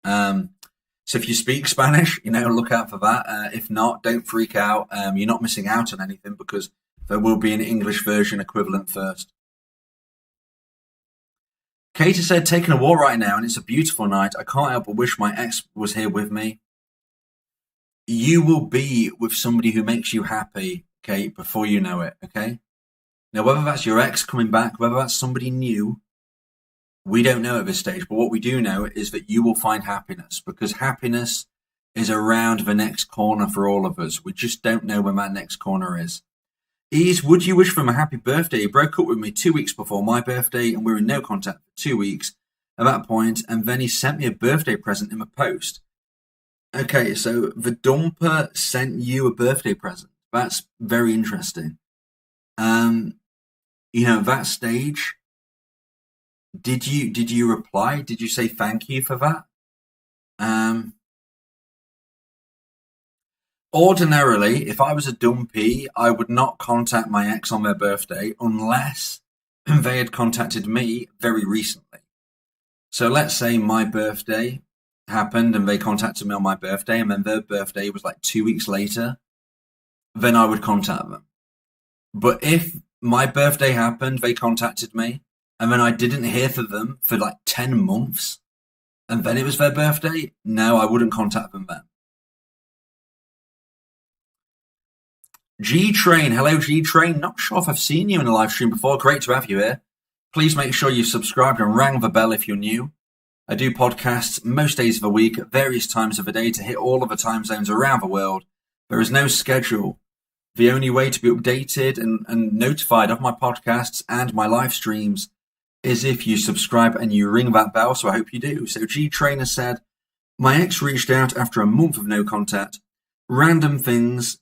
So if you speak Spanish, you know, look out for that. If not, don't freak out. You're not missing out on anything, because there will be an English version equivalent first. Katie said, taking a walk right now, and it's a beautiful night. I can't help but wish my ex was here with me. you will be with somebody who makes you happy, okay, before you know it, okay? Now, whether that's your ex coming back, whether that's somebody new, we don't know at this stage. But what we do know is that you will find happiness, because happiness is around the next corner for all of us. We just don't know when that next corner is. Ease, would you wish for him a happy birthday? He broke up with me 2 weeks before my birthday, and we were in no contact for 2 weeks at that point, and then he sent me a birthday present in the post. Okay, so the dumper sent you a birthday present. That's very interesting. That stage, did you reply? Did you say thank you for that? Ordinarily, if I was a dumpy, I would not contact my ex on their birthday unless they had contacted me very recently. So let's say my birthday happened and they contacted me on my birthday, and then their birthday was like 2 weeks later, then I would contact them. But if my birthday happened, they contacted me, and then I didn't hear from them for like 10 months, and then it was their birthday, no, I wouldn't contact them then. G-Train, hello G-Train, not sure if I've seen you in a live stream before, great to have you here. Please make sure you've subscribed and rang the bell if you're new. I do podcasts most days of the week at various times of the day to hit all of the time zones around the world. There is no schedule. The only way to be updated and notified of my podcasts and my live streams is if you subscribe and you ring that bell, so I hope you do. So G-Trainer said, my ex reached out after a month of no contact. Random things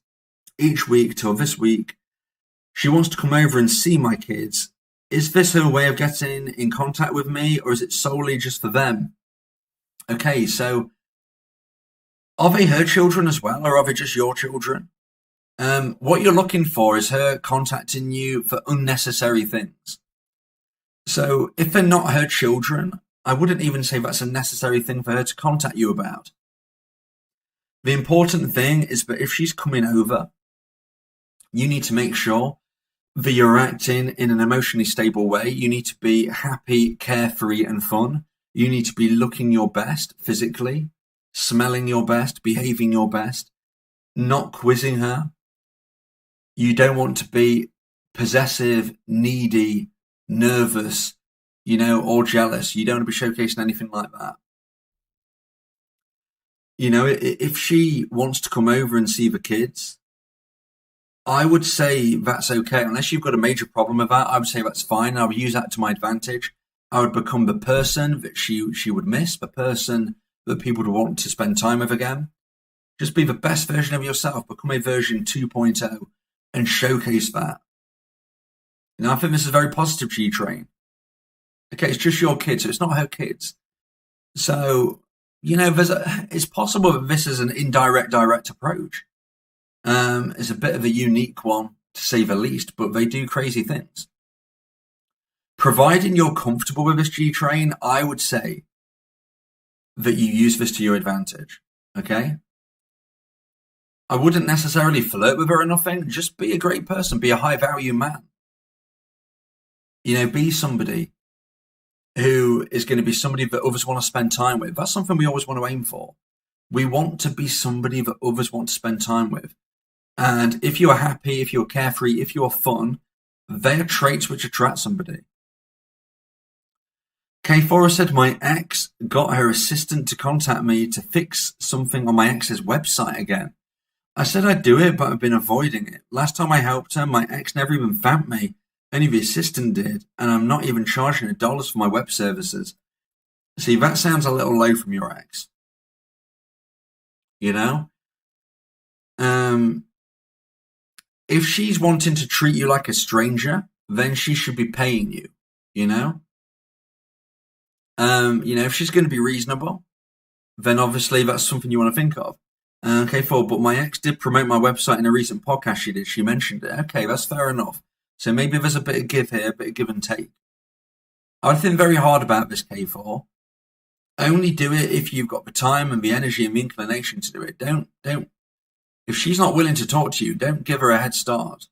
each week till this week. She wants to come over and see my kids. Is this her way of getting in contact with me, or is it solely just for them? Okay, so are they her children as well, or are they just your children? What you're looking for is her contacting you for unnecessary things. So if they're not her children, I wouldn't even say that's a necessary thing for her to contact you about. The important thing is that if she's coming over, you need to make sure that you're acting in an emotionally stable way. You need to be happy, carefree, and fun. You need to be looking your best physically, smelling your best, behaving your best, not quizzing her. You don't want to be possessive, needy, nervous, or jealous. You don't want to be showcasing anything like that. If she wants to come over and see the kids, I would say that's okay. Unless you've got a major problem with that, I would say that's fine. I would use that to my advantage. I would become the person that she would miss, the person that people would want to spend time with again. Just be the best version of yourself. Become a version 2.0 and showcase that. I think this is very positive, G-Train. Okay, it's just your kids, so it's not her kids. So, it's possible that this is an indirect, direct approach. It's a bit of a unique one, to say the least, but they do crazy things. Providing you're comfortable with this, G-Train, I would say that you use this to your advantage, okay? I wouldn't necessarily flirt with her or nothing. Just be a great person. Be a high-value man. Be somebody who is going to be somebody that others want to spend time with. That's something we always want to aim for. We want to be somebody that others want to spend time with. And if you are happy, if you're carefree, if you're fun, they are traits which attract somebody. K4 said, my ex got her assistant to contact me to fix something on my ex's website again. I said I'd do it, but I've been avoiding it. Last time I helped her, my ex never even thanked me. Only the assistant did, and I'm not even charging her dollars for my web services. See, that sounds a little low from your ex. If she's wanting to treat you like a stranger, then she should be paying you, if she's going to be reasonable, then obviously that's something you want to think of. Okay, but my ex did promote my website in a recent podcast she did. She mentioned it. Okay, that's fair enough. So maybe there's a bit of give here, a bit of give and take. I would think very hard about this, K4. Only do it if you've got the time and the energy and the inclination to do it. Don't. If she's not willing to talk to you, don't give her a head start.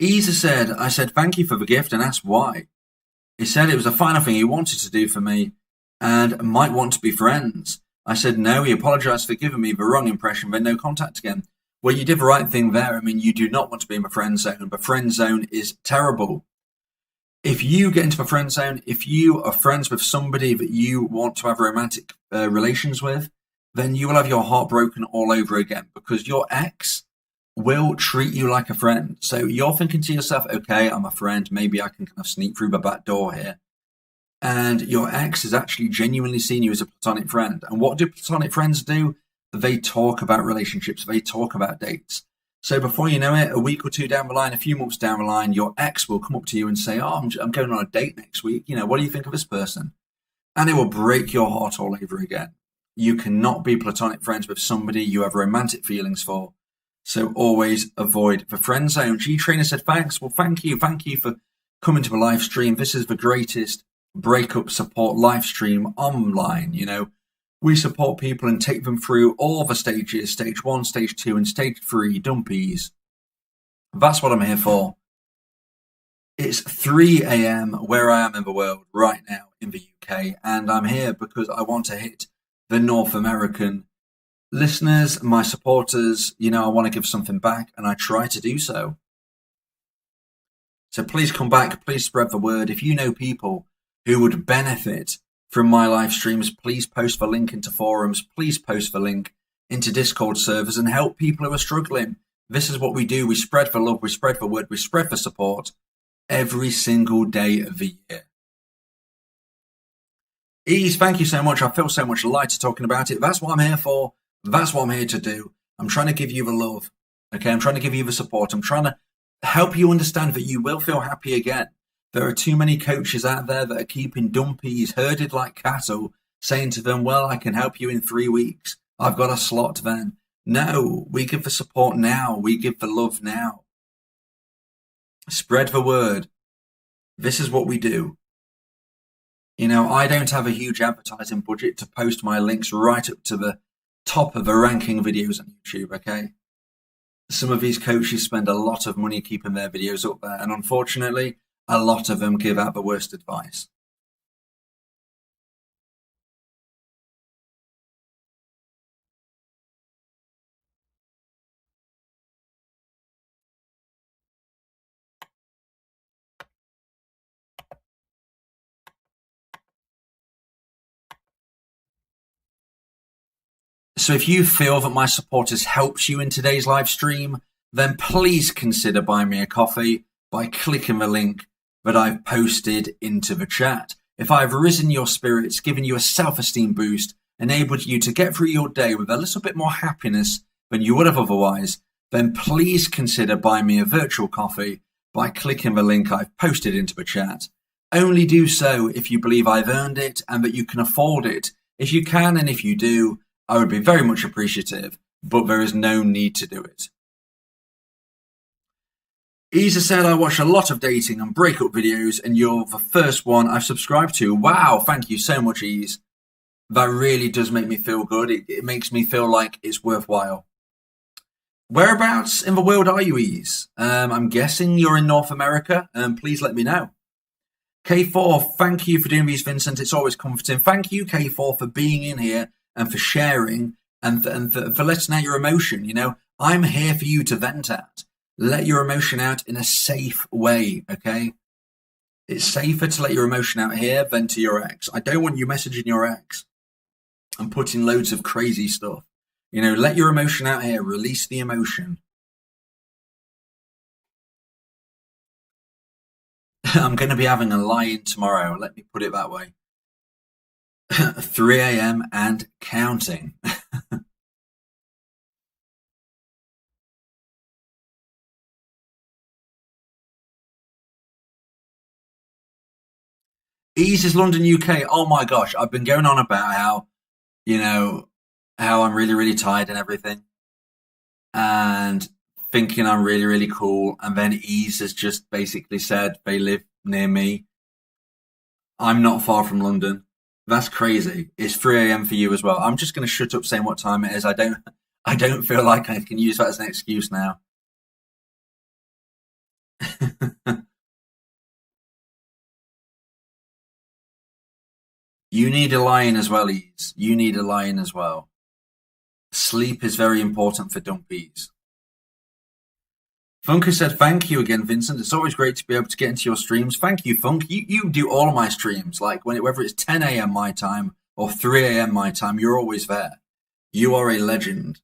Isa said, I said thank you for the gift and asked why. He said it was a final thing he wanted to do for me and might want to be friends. I said, no, he apologized for giving me the wrong impression, then no contact again. Well, you did the right thing there. I mean, you do not want to be in the friend zone. The friend zone is terrible. If you get into the friend zone, if you are friends with somebody that you want to have romantic relations with, then you will have your heart broken all over again because your ex will treat you like a friend. So you're thinking to yourself, okay, I'm a friend. Maybe I can kind of sneak through the back door here. And your ex is actually genuinely seeing you as a platonic friend. And what do platonic friends do? They talk about relationships. They talk about dates. So before you know it, a week or two down the line, a few months down the line, your ex will come up to you and say, oh, I'm going on a date next week. You know, what do you think of this person? And it will break your heart all over again. You cannot be platonic friends with somebody you have romantic feelings for. So always avoid the friend zone. G Trainer said, thanks. Well, thank you. Thank you for coming to the live stream. This is the greatest breakup support live stream online. You know, we support people and take them through all the stages, stage 1, stage 2, and stage 3 dumpies. That's what I'm here for. It's 3 a.m. where I am in the world right now in the UK, and I'm here because I want to hit the North American listeners, my supporters. You know, I want to give something back, and I try to do so. So please come back, please spread the word. If you know people who would benefit from my live streams, please post the link into forums, please post the link into Discord servers and help people who are struggling. This is what we do. We spread the love, we spread the word, we spread the support every single day of the year. Ease, thank you so much. I feel so much lighter talking about it. That's what I'm here for. That's what I'm here to do. I'm trying to give you the love. Okay, I'm trying to give you the support. I'm trying to help you understand that you will feel happy again. There are too many coaches out there that are keeping dumpies herded like cattle, saying to them, well, I can help you in 3 weeks. I've got a slot then. No, we give the support now. We give the love now. Spread the word. This is what we do. You know, I don't have a huge advertising budget to post my links right up to the top of the ranking videos on YouTube, okay? Some of these coaches spend a lot of money keeping their videos up there, and unfortunately, a lot of them give out the worst advice. So if you feel that my support has helped you in today's live stream, then please consider buying me a coffee by clicking the link that I've posted into the chat. If I've risen your spirits, given you a self-esteem boost, enabled you to get through your day with a little bit more happiness than you would have otherwise, then please consider buying me a virtual coffee by clicking the link I've posted into the chat. Only do so if you believe I've earned it and that you can afford it. If you can and if you do, I would be very much appreciative, but there is no need to do it. Isa said, I watch a lot of dating and breakup videos, and you're the first one I've subscribed to. Wow, thank you so much, Ease. That really does make me feel good. It makes me feel like it's worthwhile. Whereabouts in the world are you, Ease? I'm guessing you're in North America. Please let me know. K4, thank you for doing these, Vincent. It's always comforting. Thank you, K4, for being in here and for sharing and for letting out your emotion. You know, I'm here for you to vent at. Let your emotion out in a safe way, okay? It's safer to let your emotion out here than to your ex. I don't want you messaging your ex and putting loads of crazy stuff. You know, let your emotion out here. Release the emotion. I'm going to be having a lie-in tomorrow. Let me put it that way. 3 a.m. and counting. Ease is London, UK. Oh my gosh, I've been going on about how, you know, how I'm really, really tired and everything. And thinking I'm really, really cool. And then Ease has just basically said they live near me. I'm not far from London. That's crazy. It's 3 a.m. for you as well. I'm just going to shut up saying what time it is. I don't feel like I can use that as an excuse now. You need a lie-in as well, Ease. You need a lie-in as well. Sleep is very important for dumpies. Funker said, thank you again, Vincent. It's always great to be able to get into your streams. Thank you, Funk. You do all of my streams. Like whether it's 10 a.m. my time or 3 a.m. my time, you're always there. You are a legend.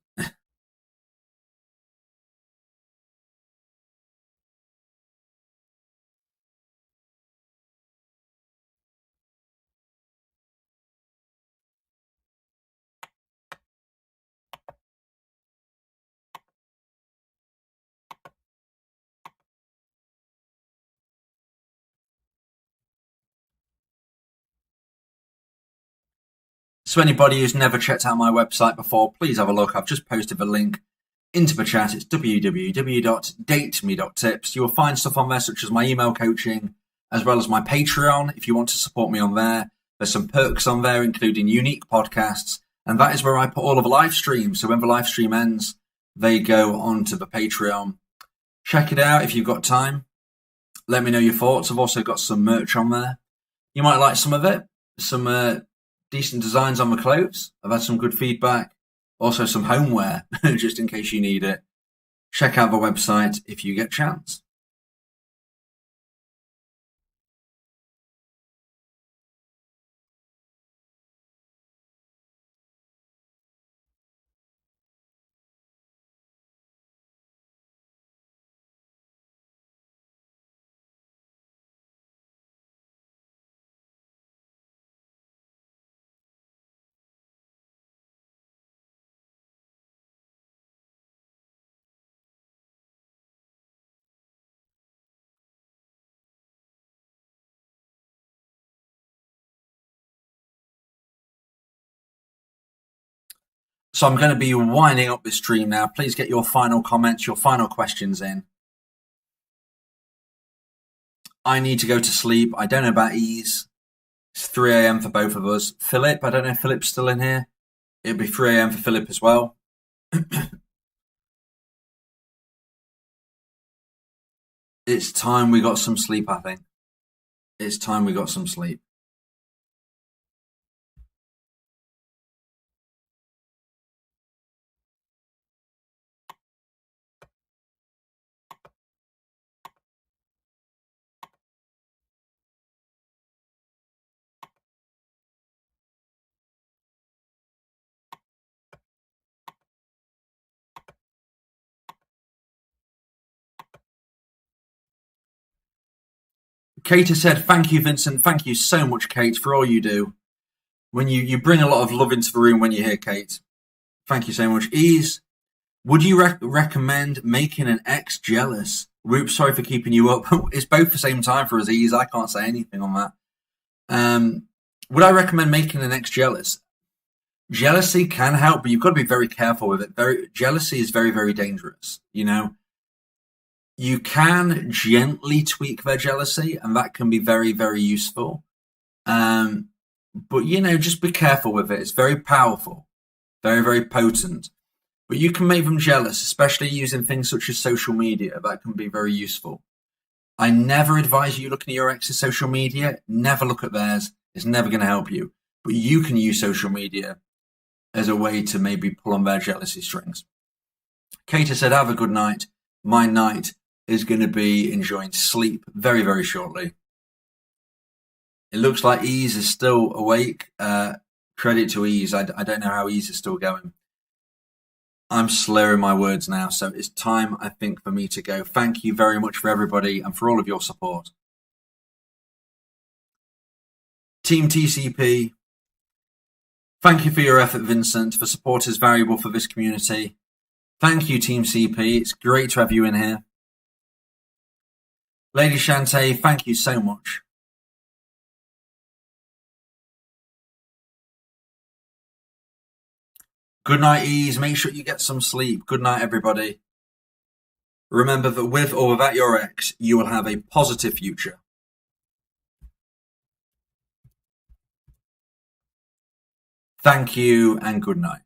So anybody who's never checked out my website before, please have a look. I've just posted the link into the chat. It's www.dateme.tips. You will find stuff on there such as my email coaching, as well as my Patreon if you want to support me on there. There's some perks on there, including unique podcasts, and that is where I put all of the live streams. So when the live stream ends, they go onto the Patreon. Check it out if you've got time. Let me know your thoughts. I've also got some merch on there. You might like some of it. Some decent designs on the clothes. I've had some good feedback. Also some homeware, just in case you need it. Check out the website if you get a chance. So I'm going to be winding up this stream now. Please get your final comments, your final questions in. I need to go to sleep. I don't know about Ease. It's 3 a.m. for both of us. Philip, I don't know if Philip's still in here. It'll be 3 a.m. for Philip as well. It's time we got some sleep, I think. It's time we got some sleep. Kate has said, thank you, Vincent. Thank you so much, Kate, for all you do. When you bring a lot of love into the room when you're here, Kate. Thank you so much. Ease, would you recommend making an ex jealous? Whoops, sorry for keeping you up. It's both the same time for us, Ease. I can't say anything on that. Would I recommend making an ex jealous? Jealousy can help, but you've got to be very careful with it. Jealousy is very, very dangerous. You know, you can gently tweak their jealousy, and that can be very, very useful. But, you know, just be careful with it. It's very powerful, very, very potent. But you can make them jealous, especially using things such as social media. That can be very useful. I never advise you looking at your ex's social media. Never look at theirs. It's never going to help you. But you can use social media as a way to maybe pull on their jealousy strings. Kate said, have a good night. My night is going to be enjoying sleep very, very shortly. It looks like Ease is still awake. Credit to Ease. I don't know how Ease is still going. I'm slurring my words now, so it's time, I think, for me to go. Thank you very much for everybody and for all of your support. Team TCP, thank you for your effort, Vincent. The support is valuable for this community. Thank you, Team CP. It's great to have you in here. Lady Shantae, thank you so much. Good night, Ease. Make sure you get some sleep. Good night, everybody. Remember that with or without your ex, you will have a positive future. Thank you and good night.